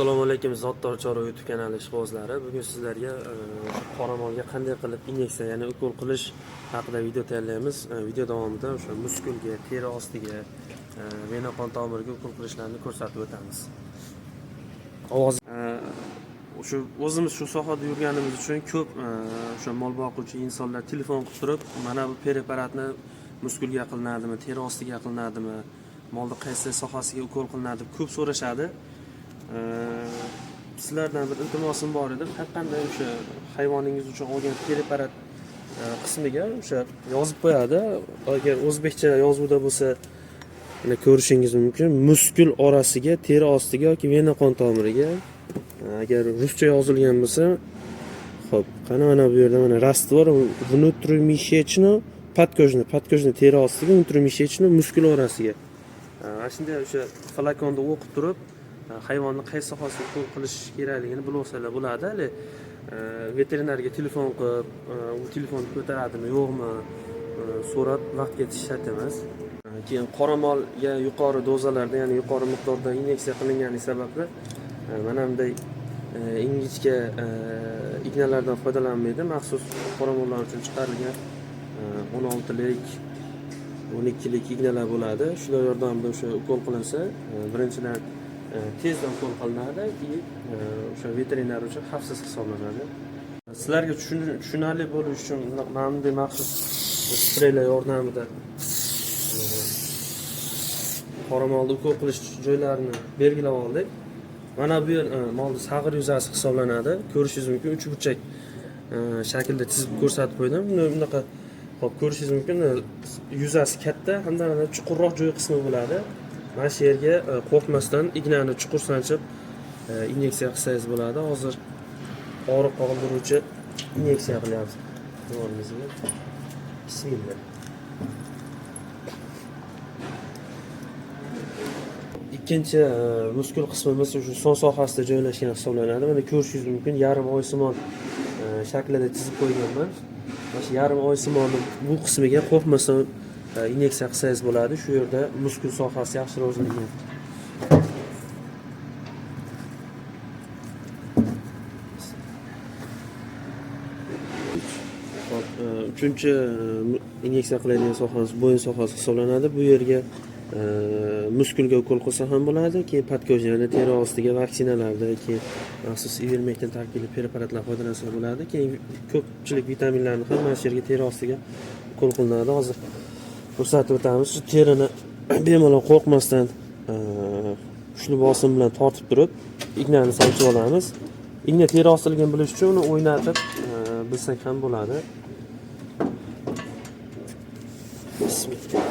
Assalomu alaykum Zotdor Chorva YouTube kanali ishqibozlari. Bugun sizlarga qoramolga qanday qilib inyeksiya, ya'ni ukol qilish haqida video tayyorlaymiz. Video davomida o'sha muskulga, teri ostiga, vena qon tomiriga ukol qilishlarni ko'rsatib o'tamiz. Ovoz o'sha o'zimiz shu sohada yurganimiz uchun ko'p o'sha mol boquvchi insonlar telefon qilib turib, mana bu preparatni muskulga qilinadimi, teri ostiga qilinadimi, molni qaysi sohasiga ukol qilinadi deb ko'p so'rashadi. Sizlardan bir iltimosim bor edi. Har qanday o'sha hayvoningiz uchun olgan preparat qismiga o'sha yozib qo'yadi. Agar o'zbekcha yozuvda bo'lsa, mana ko'rishingiz mumkin. Muskul orasiga, teri ostiga yoki vena qon tomiriga. Agar ruscha yozilgan bo'lsa, xo'p, qani mana bu yerda mana раствор внутримышечный, подкожный teri ostiga, внутримышечный muskul orasiga. Mana shunday o'sha flakonda o'qib turib, hayvonni qaysi sohasiga ukol qilish kerakligini bilib olsalar bo'ladi. Veterinarga telefon qilib, u telefonni ko'taradimi, yo'qmi so'rab vaqt ketish shart emas. Keyin qoramolga yuqori dozalarda, ya'ni yuqori miqdorda inyeksiya qilingani sababli mana bunday ingichka ignalardan foydalanmaydi. Maxsus qoramollar uchun chiqarilgan 16lik 12lik ignalar bo'ladi. Shular yordamida o'sha ukol qilinsa, birinchidan tezdan ukol qilinadi, keyin o'sha veterinar uchun xavfsiz hisoblanadi. Sizlarga tushunarli bo'lishi uchun mana bunday maxsus spreylar yordamida qoramolni ukol qilish joylarini belgilab oldik. Mana bu yer molning sag'ir yuzasi hisoblanadi. Ko'rishingiz mumkin, uchburchak shaklda chizib ko'rsatib qo'ydim. Bunaqa hop ko'rishingiz mumkin, yuzasi katta hamda chuqurroq joy qismi bo'ladi. Mana shu yerga qo'rqmasdan ignani chuqur sanchib inyeksiya qilsangiz bo'ladi. Hozir og'riq qoldiruvchi inyeksiya qilyapmiz. Bismillah. Ikkinchi muskul qismimiz shu son sohasida joylashgan hisoblanadi. Mana ko'rishingiz mumkin, yarim oysimon shaklida chizib qo'yganman. Mana shu yarim oysimonni bu qismiga qo'rqmasdan inyeksiya qilsangiz bo'ladi. Shu yerda muskul sohasi yaxshi rivojlangan. Uchinchi inyeksiya qiladigan sohamiz bo'yin sohasi hisoblanadi. Bu yerga muskulga ukol qilsa ham bo'ladi, keyin podkojani, teri ostiga vaksinalarda, keyin maxsus ivermektin tarkibli preparatlar foydalansa bo'ladi. Keyin ko'pchilik vitaminlarni ham mana shu yerga teri ostiga ukol qilinadi. Hozir ko'rsatib o'tamiz. Shu terini bemalol qo'rqmasdan kuchli bosim bilan tortib turib, ignani sanchib olamiz. Igna teri ostiligini bilish uchun uni o'ynatib bilsak ham bo'ladi. Bismillah.